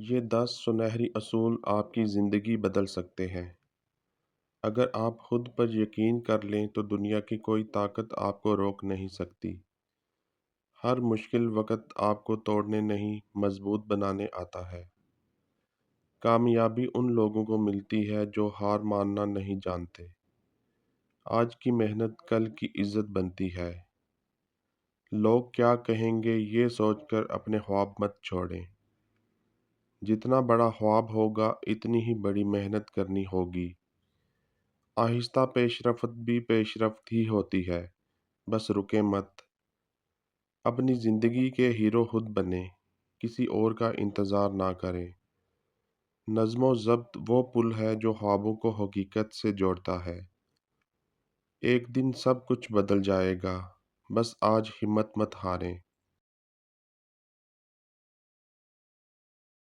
یہ 10 سنہری اصول آپ کی زندگی بدل سکتے ہیں۔ اگر آپ خود پر یقین کر لیں تو دنیا کی کوئی طاقت آپ کو روک نہیں سکتی۔ ہر مشکل وقت آپ کو توڑنے نہیں، مضبوط بنانے آتا ہے۔ کامیابی ان لوگوں کو ملتی ہے جو ہار ماننا نہیں جانتے۔ آج کی محنت کل کی عزت بنتی ہے۔ لوگ کیا کہیں گے یہ سوچ کر اپنے خواب مت چھوڑیں۔ جتنا بڑا خواب ہوگا اتنی ہی بڑی محنت کرنی ہوگی۔ آہستہ پیش رفت بھی پیش رفت ہی ہوتی ہے، بس رکے مت۔ اپنی زندگی کے ہیرو خود بنیں، کسی اور کا انتظار نہ کریں۔ نظم و ضبط وہ پل ہے جو خوابوں کو حقیقت سے جوڑتا ہے۔ ایک دن سب کچھ بدل جائے گا، بس آج ہمت مت ہاریں۔